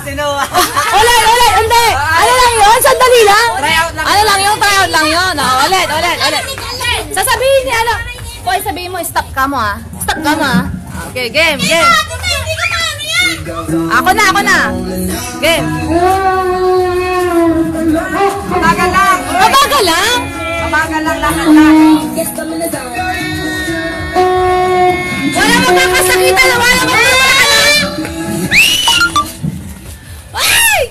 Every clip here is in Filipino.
Ulit, hindi. Ano lang yun? Sandali lang. Ano lang yun? Try out lang yun. Ulit. Sasabihin niya, ano? Boy, sabihin mo, stop ka mo ah. Stop ka mo ah. Okay, game. Ako na. Game. Mabagal lang. Mabagal lang, lahat lang. Wala magkakasakitan. Wala magkakasakitan. Ay!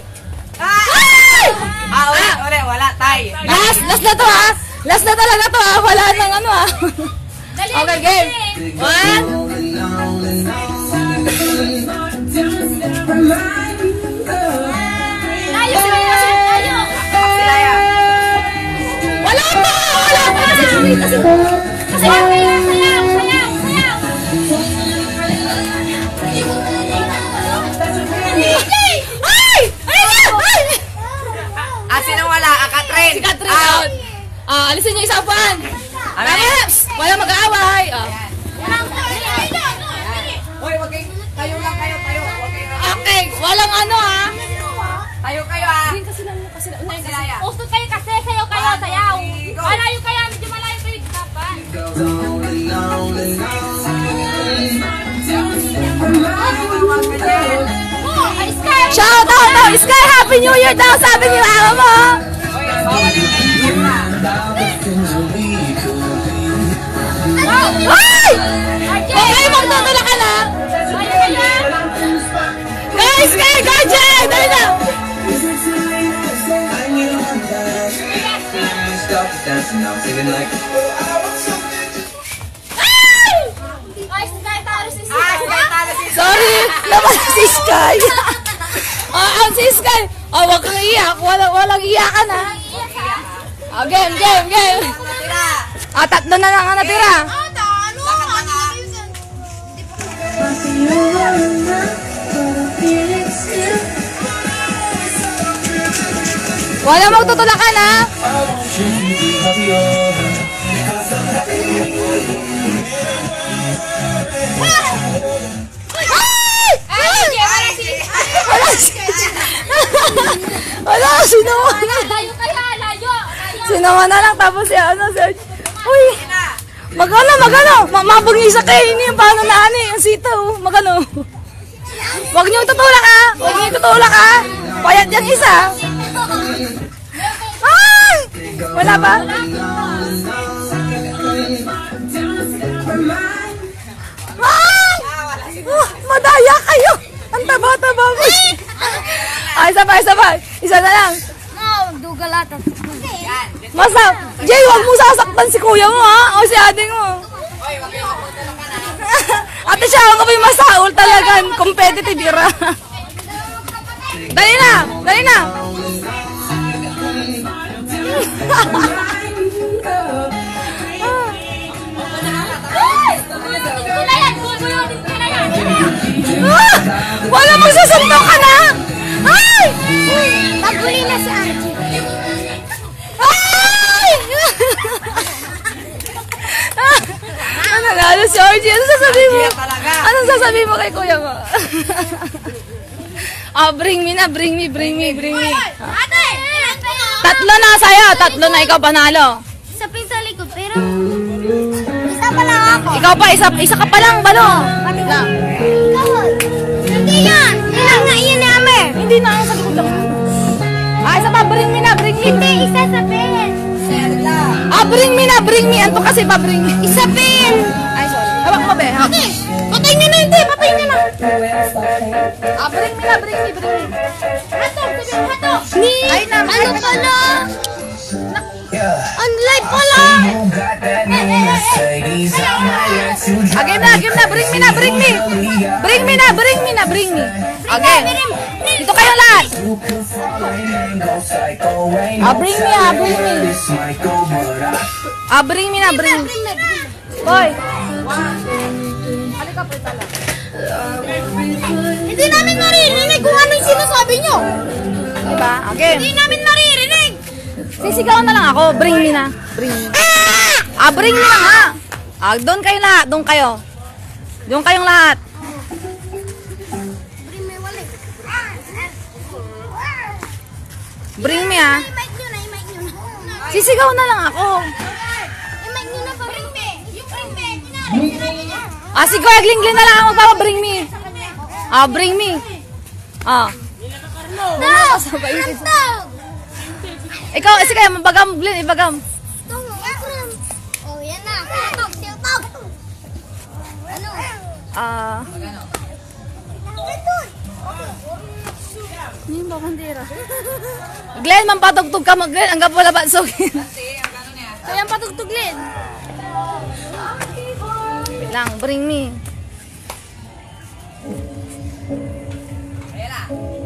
Ulit, wala, tay. Last na to ha. Last na talaga to ha. Wala nang ano ha. Okay, game. 1. Layo. Wala pa. Kasi Sayaw. Sinong wala? Katrin. Si Katrin out. Alisin niyo isa pan. Wala mag-aaway. Hoy, wag kayo. Tayo lang kayo. Okay, walang ano ha. Tayo kayo ah. Kasi lang. Silaya. Usod kayo kasi, sayaw. Malayo kayo, medyo malayo kayo. Dapat. Shout out daw. Sky, Happy New Year daw. Sabi ni mama mo. Ay! Huwag kayo magtutulakan ha. Guys, Jen! Dali na. Sorry, naman si Sky. Si Sky. Huwag kang iyak. Walang iyakan ha. Game. Tatlo na lang ang natira. Wala magtutulakan ha. Wala, sinawa na. Sinawa na lang tapos siya, uy, magano, mabungisa kayo, ini yung paano na yung sitaw, magano. Huwag niyo tutulak ha, payat yung isa. Ay, wala ba? Madaya kayo, ang taba-taba mo. Ay, sabay. Isa na lang. Dugalatan. Jay, huwag mo sasaktan si kuya mo ha, o si ading mo. Ate siya, huwag ka pa yung masaul talagang competitive ira. Dali na. Wala magsasuntok ka na. Ay! Paguli na si Archie. Ay! Nanalo si Archie. Ano sasabihin mo? Anong sasabihin mo kay kuya mo? Bring me. Ate! Tatlo na sa'yo. Tatlo na ikaw panalo. Isa pa sa likod, pero isa pa lang ako. Ikaw pa, isa ka pa lang, balo. Ikaw. Hindi yan. Iyan na, Amer. Hindi na, sa likod lang. Isa pa, bring me. Hindi, isa sa pen. Bring me. Anto kasi pa, bring me. Isa pen. Ay, sorry. Hawak mo, be. Ate, patay niya na, hindi. Patay niya na. Bring me. Hato, sabihin, hato. Ay, naman. Ano pala? Unlive pala. Again na. Bring me. Again. Dito kayo lahat. Bring me. Boy. Halika, pre tala. Hindi namin maririnig kung ano yung sinasabi nyo. Diba? Again. Hindi namin maririnig. Sisigaw na lang ako. Bring me na. Bring me na nga. Doon kayo lahat. Doon kayong lahat. Bring me, ah. I-mic nyo na, i-mic nyo na. Sisigaw na lang ako. I-mic nyo na pa. Bring me. Yung bring me. Kunwari, Ah, si Kuya Gling na lang ang magpapa-bring me. Ah, bring me. Ah. No! Sabay yun. No! Ikaw, sige, mabagam, Glenn, ibagam. Oh, yan na. Tiltog, tiltog. Ano? Ah. Ano yung bakandera? Glenn, mampatugtog ka mo, Glenn. Hanggang wala bansugin. Kaya ang patugtog, Lin. Wait lang, bring me.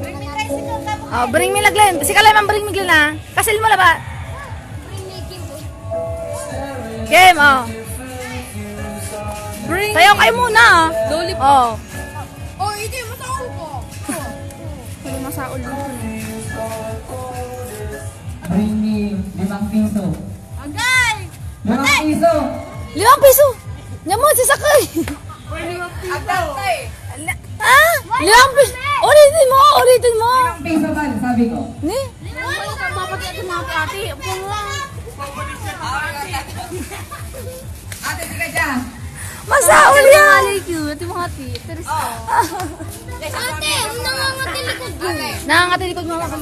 Bring me tricycle ka mo. Ah, bring me la, Glenn. Si Kalay, bring me, Glenn, ah. Kasil mo la ba? Bring me Kimbo. Game, oh. Sayaw kayo muna, ah. Oh. Oh, ito yung masaul ko. May masaul dito. Bring me 5 piso. Agay! 5 piso. 5 piso. Nyamon si Sakay. Agdantay. Ah, 5 piso. Ulitin mo, ulitin mo. 5 piso ba? Sabi ko. Ni? Ate, sige dyan. Masaul yan. Ate, nangangatil likod ko. Nakangatilikod mo ako.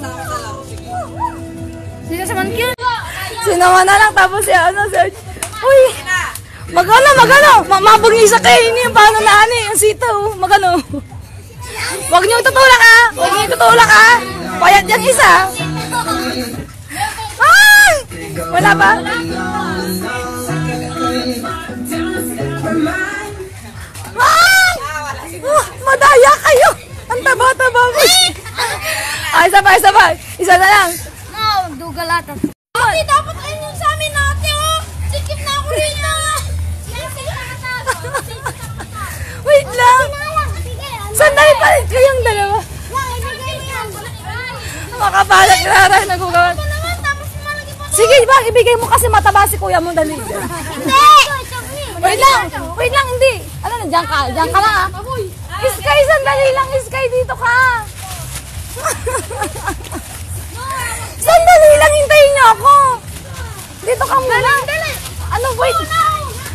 Sino sa man cute? Sinama na lang tapos si ano, si... Uy! Magano? Mabungi sa kayo. Ini yung paano na ani, yung sitaw. Magano? Huwag niyong tutulak, ah. Huwag niyong tutulak, ah. Payat yung isa. Ay! Wala ba? Ay! Madaya kayo. Ang taba-taba mo. Ay, sabay. Isa na lang. No, dugalatan. Ate, dapat ayun yung sa amin ate, oh. Sikip na ako rin na. Wait lang. Sandali pa rin kayong dalawa. Makapalag rara, nagugawan. Sige ba, ibigay mo kasi mataba si kuya mo, dali. Hindi! Wait lang, hindi. Ano na, diyan ka lang, ah. Iskay, sandali lang, Iskay, dito ka. Sandali lang, hintayin niyo ako. Dito ka muna. Ano, wait.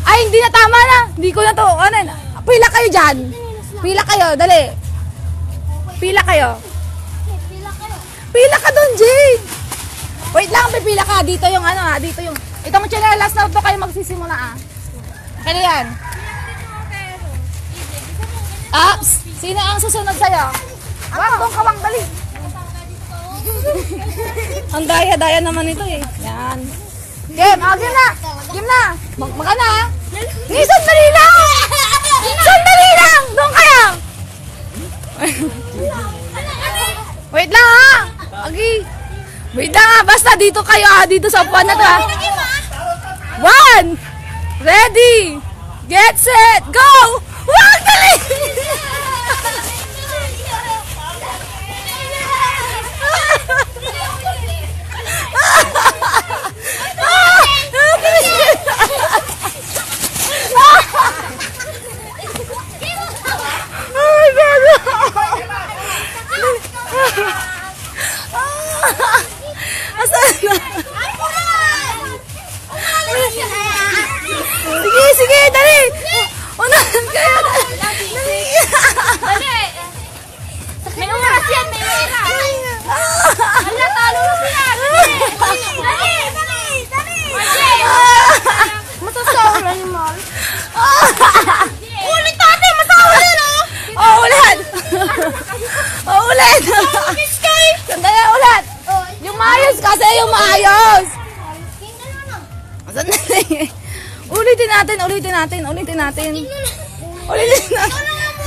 Ay, hindi na, tama na. Hindi ko na to. Ano, pila kayo dyan. Pila kayo, dali. Pila kayo. Pila ka dun, Jade. Wait lang, pipila ka. Dito yung ano, ah. Dito yung... Itong chinelas na ito kayo magsisimula, ah. Kaya yan. Ah, sino ang susunod sa'yo? Wag, doon ka bang, dali. Ang daya-daya naman ito, eh. Yan. Game, game na. Game na. Magana, ah. Sandali lang. Sandali lang. Doon kayo. Wait lang, ha. Okay. Wait lang, ha. Basta dito kayo, ha. Dito sa upuan na to, ha. 1. Ready. Get set. Go. Wag, dali. Sige, dali. Unahan kayo. Dali. May oras yan, may oras. Wala, talo na sila. Dali. Masasawa ni Mal. Ulit ate, masawa yan, oh. Oh, ulit. Oh, ulit. Sandali, ulit. Yung maayos kasi, yung maayos. Sandali. Ulitin natin.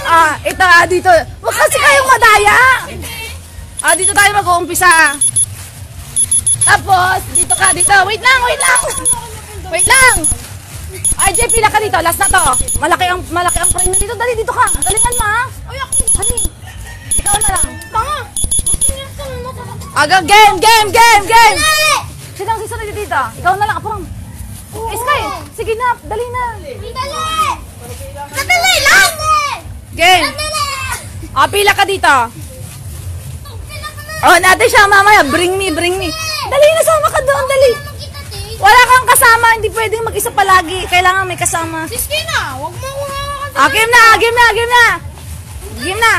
Ah, ito, dito. Huwag kasi kayong madaya. Ah, dito tayo mag-uumpisa. Tapos, dito ka, dito. Wait lang. RJ, pila ka dito. Last na to. Malaki ang frame dito. Dali, dito ka. Galingan mo, ha? Dali. Ikaw na lang. Tanga. Aga, game. Sinang susunod dito? Ikaw na lang, apurang. Sky, sige na, dali na. Dali lang! Game. Ah, pila ka dito. Pila ka na! Oh, natin siya mamaya. Bring me, bring me. Dali, nasama ka doon, dali. Kita, te. Wala kang kasama, hindi pwedeng mag-isa palagi. Kailangan may kasama. Sis Kina, huwag mo ko hawakan sa... Ah, game na, game na, game na. Game na.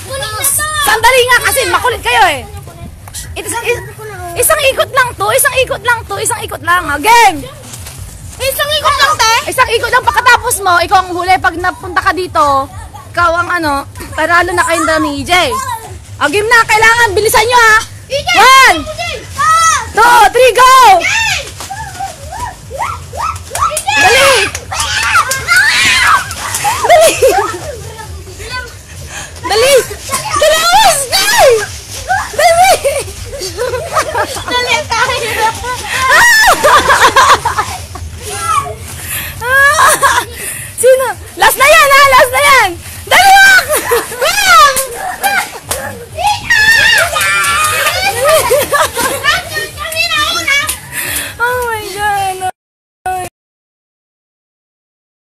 Kunin na to. Sandali nga kasi makulit kayo eh. Isang ikot lang to, isang ikot lang to, isang ikot lang. Ha? Game! Isang ikot lang, te. Isang ikot lang pagkatapos mo, ikaw ang huli. Pag napunta ka dito, ikaw ang ano, paralo na kayong dala ni EJ. Ah, game na, kailangan, bilisan nyo ha. 1, 2, 3, go! Dali! Dali!